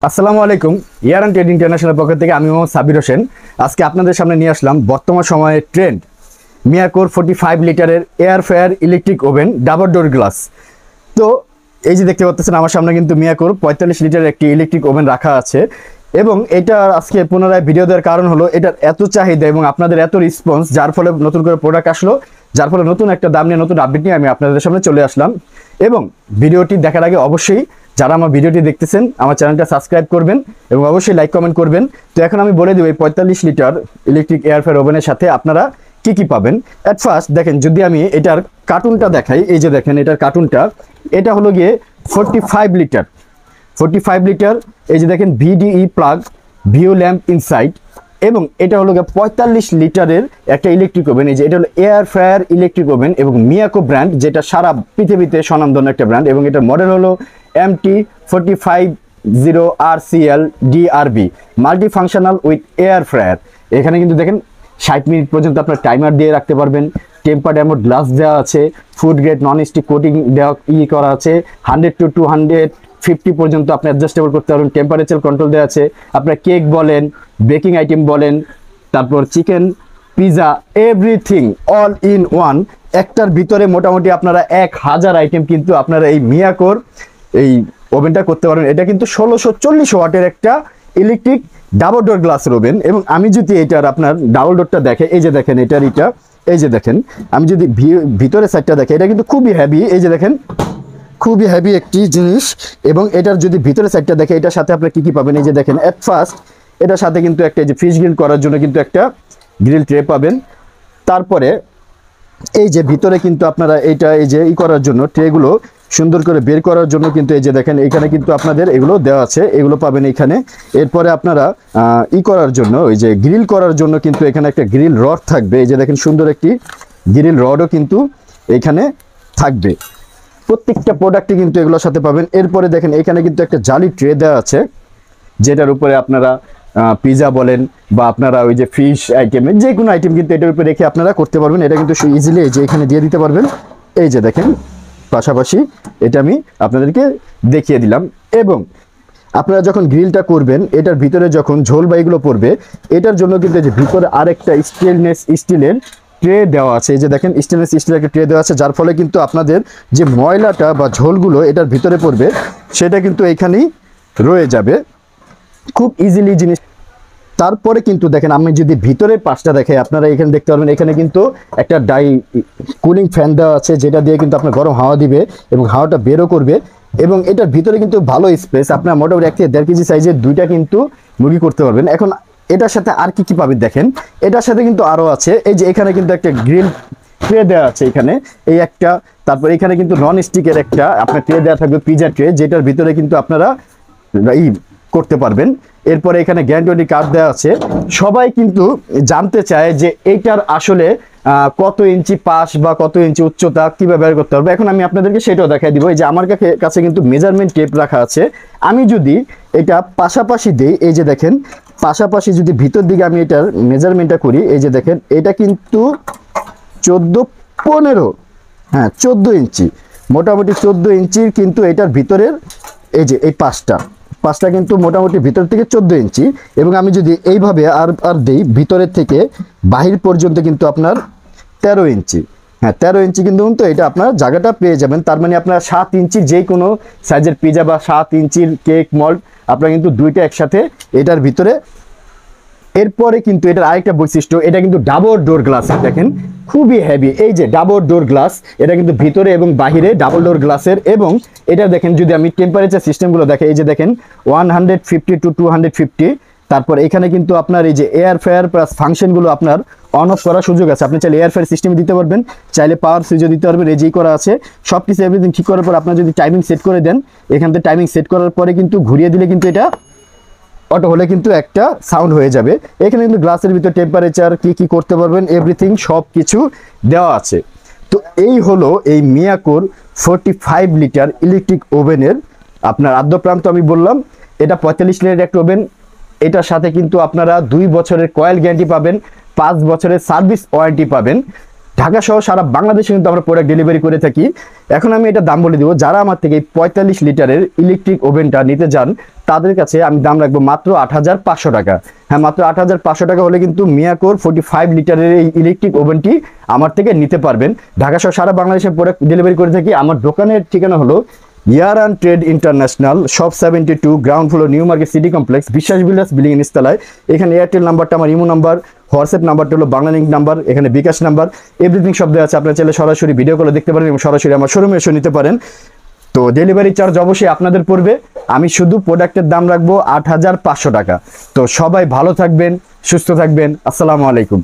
আসসালামু আলাইকুম। ইয়ার and trade international পক্ষ থেকে আমি মোহাম্মদ সাবির হোসেন। আজকে আপনাদের সামনে নিয়ে আসলাম বর্তমান সময়ের ট্রেন্ড মিয়াকোর 45 লিটারের air fryer electric oven double door glass. তো এই যে দেখতে পাচ্ছেন আমার সামনে কিন্তু মিয়াকোর 45 লিটারের একটি ইলেকট্রিক ওভেন রাখা আছে এবং এটা আজকে পুনরায় ভিডিও দেওয়ার কারণ হলো এটার এত চাহিদা এবং আপনাদের এত রেসপন্স, যার ফলে নতুন করে প্রোডাক্ট আসলো, যার ফলে নতুন একটা দাম নিয়ে নতুন আপডেট নিয়ে আমি আপনাদের সামনে চলে আসলাম। এবং ভিডিওটি দেখার আগে অবশ্যই যারা আমার ভিডিওটি দেখতেছেন আমার চ্যানেলটা সাবস্ক্রাইব করবেন এবং অবশ্যই লাইক কমেন্ট করবেন। তো এখন আমি বলে দেব এই 45 লিটার ইলেকট্রিক এয়ার ফ্রায়ার ওভেনের সাথে আপনারা কি কি পাবেন। এট ফার্স্ট দেখেন, যদি আমি এটার কার্টুনটা দেখাই, এই যে দেখেন এটার কার্টুনটা, এটা হলো গিয়ে 45 লিটার। এই যে দেখেন ভিডিই প্লাগ, ভিও ল্যাম্প ইনসাইড, এবং এটা হলো 45 লিটারের একটা ইলেকট্রিক ওভেন। এই যে এটা হলো এয়ার ফ্রায়ার ইলেকট্রিক ওভেন এবং মিয়াকো ব্র্যান্ড, যেটা সারা পৃথিবীতে স্বনামধন্য একটা ব্র্যান্ড, এবং এটার মডেল হলো MT4500RCL DRB multi functional with air fryer. এখানে কিন্তু দেখেন 60 মিনিট পর্যন্ত আপনার টাইমার দিয়ে রাখতে পারবেন। টেম্পার্ড অ্যামোড গ্লাস দেওয়া আছে, food grade non stick coating দেওয়া করা আছে। 100 to 250 পর্যন্ত আপনি অ্যাডজাস্টেবল করতে পারবেন। টেম্পারেচার কন্ট্রোল দেওয়া আছে। আপনার কেক বলেন, বেকিং আইটেম বলেন, তারপর chicken, pizza, everything all in one. একটার ভিতরে মোটামুটি আপনারা 1000 আইটেম কিন্তু আপনারা এই মিয়াকোর এই ওভেনটা করতে পারবেন। এটা কিন্তু 1640 ওয়াটের একটা ইলেকট্রিক ডাবল ডোর গ্লাসের ওভেন। এবং আমি যদি এটার আপনার ডাবল ডোরটা দেখে, এই যে দেখেন এটার এই যে দেখেন, আমি যদি ভিতরে সাইডটা দেখে, এটা কিন্তু খুবই হেভি। এই যে দেখেন খুবই হেভি একটি জিনিস। এবং এটার যদি ভিতরে সাইডটা দেখে, এটার সাথে আপনারা কি কি পাবেন, এই যে দেখেন এট ফার্স্ট এটার সাথে কিন্তু একটা যে ফিশ গ্রিল করার জন্য কিন্তু একটা গ্রিল ট্রে পাবেন। তারপরে এই যে ভিতরে কিন্তু আপনারা এইটা এই যে করার জন্য ট্রেগুলো সুন্দর করে বের করার জন্য কিন্তু এই যে দেখেন এখানে কিন্তু আপনাদের এগুলো দেওয়া আছে, এগুলো পাবেন এখানে। এরপরে আপনারা করার জন্য ওই যে গ্রিল করার জন্য কিন্তু এখানে একটা গ্রিল রড থাকবে। এই যে দেখেন সুন্দর একটি গ্রিল রডও কিন্তু এখানে থাকবে। প্রত্যেকটা প্রোডাক্টে কিন্তু এগুলোর সাথে পাবেন। এরপরে দেখেন এখানে কিন্তু একটা জালি ট্রে দেওয়া আছে, যেটার উপরে আপনারা পিজা বলেন বা আপনারা ওই যে ফিশ আইটেমের যে কোনো আইটেম কিন্তু এটার উপরে রেখে আপনারা করতে পারবেন। এটা কিন্তু ইজিলি এই যে এখানে দিয়ে দিতে পারবেন। এই যে দেখেন পাশাপাশি এটা আমি আপনাদেরকে দেখিয়ে দিলাম। এবং আপনারা যখন গ্রিলটা করবেন, এটার ভিতরে যখন ঝোল বা এগুলো পড়বে, এটার জন্য কিন্তু এই যে ভিতরে আরেকটা স্টেনলেস স্টিলের ট্রে দেওয়া আছে। এই যে দেখেন স্টেনলেস স্টিলের একটা ট্রে দেওয়া আছে, যার ফলে কিন্তু আপনাদের যে ময়লাটা বা ঝোলগুলো এটার ভিতরে পড়বে সেটা কিন্তু এইখানেই রয়ে যাবে খুব ইজিলি জিনিস। তারপরে কিন্তু দেখেন আমি যদি ভিতরের পাশটা দেখে, আপনারা এখানে দেখতে পারবেন এখানে কিন্তু একটা কুলিং ফ্যান দেওয়া আছে, যেটা দিয়ে কিন্তু আপনার গরম হাওয়া দিবে এবং হাওয়াটা বেরও করবে। এবং এটার ভিতরে কিন্তু ভালো স্পেস, আপনার মোটামুটি 1 থেকে 1.5 কেজি সাইজের দুইটা কিন্তু মুরগি করতে পারবেন। এখন এটার সাথে আর কি কি পাবেন দেখেন, এটার সাথে কিন্তু আরও আছে। এই যে এখানে কিন্তু একটা গ্রিল ট্রে দেওয়া আছে এখানে, এই একটা। তারপর এখানে কিন্তু নন স্টিকের একটা আপনার ট্রে দেওয়া থাকবে, পিজা ট্রে, যেটার ভিতরে কিন্তু আপনারা করতে পারবেন। এরপরে এখানে গ্যারান্টি কার্ড দেওয়া আছে। সবাই কিন্তু জানতে চায় যে এইটার আসলে কত ইঞ্চি পাশ বা কত ইঞ্চি উচ্চতা কিভাবে বের করতে পারবে। এখন আমি আপনাদেরকে সেটাও দেখাই দিব। এই যে আমার কাছে কিন্তু মেজারমেন্ট টেপ রাখা আছে। আমি যদি এটা পাশাপাশি দিই, এই যে দেখেন পাশাপাশি যদি ভিতর দিকে আমি এটার মেজারমেন্টটা করি, এই যে দেখেন এটা কিন্তু 14 ইঞ্চি, মোটামুটি 14 ইঞ্চির কিন্তু এটার ভিতরের এই যে এই পাঁচটা কিন্তু মোটামুটি ভিতর থেকে 14 ইঞ্চি। এবং আমি যদি এইভাবে আর দিই, ভিতরের থেকে বাহির পর্যন্ত কিন্তু আপনার 13 ইঞ্চি। হ্যাঁ 13 ইঞ্চি কিন্তু এটা আপনার জায়গাটা পেয়ে যাবেন। তার মানে আপনার 7 ইঞ্চির যে কোনো সাইজের পিজা বা 7 ইঞ্চির কেক মল্ড আপনারা কিন্তু দুইটা একসাথে এটার ভিতরে। এরপরে কিন্তু এটার আরেকটা বৈশিষ্ট্য, এটা কিন্তু ডাবল ডোর গ্লাস। দেখেন খুবই হেভি, এই যে ডাবল ডোর গ্লাস, এটা কিন্তু ভিতরে এবং বাহিরে ডাবল ডোর গ্লাসের। এবং এটা দেখেন যদি আমি টেম্পারেচার সিস্টেমগুলো দেখে, এই যে দেখেন 150 to 250। তারপর এখানে কিন্তু আপনার এই যে এয়ার ফ্রায়ার প্লাস ফাংশনগুলো আপনার অন অফ করার সুযোগ আছে। আপনি চাইলে এয়ার ফ্রায়ার সিস্টেমে দিতে পারবেন, চাইলে পাওয়ার সুইচও দিতে পারবেন। রেজি করা আছে সব কিছু, এভরিথিং ঠিক করার পর আপনার যদি টাইমিং সেট করে দেন, এখান থেকে টাইমিং সেট করার পরে কিন্তু ঘুরিয়ে দিলে কিন্তু এটা অটো হলে কিন্তু একটা সাউন্ড হয়ে যাবে। এখানে কিন্তু গ্লাসের ভিতর টেম্পারেচার কি করতে পারবেন, এভরিথিং সব কিছু দেওয়া আছে। তো এই হলো এই মিয়াকোর 45 লিটার ইলেকট্রিক ওভেনের আপনার আদ্যপ্রান্ত। আমি বললাম এটা 45 লিটার একটা ওভেন। এটার সাথে কিন্তু আপনারা 2 বছরের কয়েল গ্যারান্টি পাবেন, 5 বছরের সার্ভিস ওয়ারেন্টি পাবেন। ঢাকা সহ সারা বাংলাদেশে কিন্তু আমরা প্রোডাক্ট ডেলিভারি করে থাকি। এখন আমি এটা দাম বলে দিব, যারা আমার থেকে 45 লিটারের ইলেকট্রিক ওভেনটা নিতে চান তাদের কাছে আমি দাম রাখবো মাত্র 8,500 টাকা। হ্যাঁ, মাত্র 8,500 টাকা হলে কিন্তু মিয়াকোর 45 লিটারের এই ইলেকট্রিক ওভেনটি আমার থেকে নিতে পারবেন। ঢাকা সহ সারা বাংলাদেশে প্রোডাক্ট ডেলিভারি করে থাকি। আমার দোকানের ঠিকানা হলো Yaran trade international, shop 72, ground floor, new market city complex, Biswas Bilas building নিচতলায়। এখানে এয়ারটেল নাম্বারটা আমার ইমো নাম্বার, হোয়াটসঅ্যাপ নাম্বারটা হলো বাংলা লিঙ্ক নাম্বার, এখানে বিকাশ নাম্বার, এভরিথিং সব দেওয়া আছে। আপনারা চাইলে সরাসরি ভিডিও কলে দেখতে পারেন এবং সরাসরি আমার শোরুমে এসে নিতে পারেন। তো ডেলিভারি চার্জ অবশ্যই আপনাদের পড়বে। আমি শুধু প্রোডাক্টের দাম রাখবো 8,500 টাকা। তো সবাই ভালো থাকবেন, সুস্থ থাকবেন। আসসালামু আলাইকুম।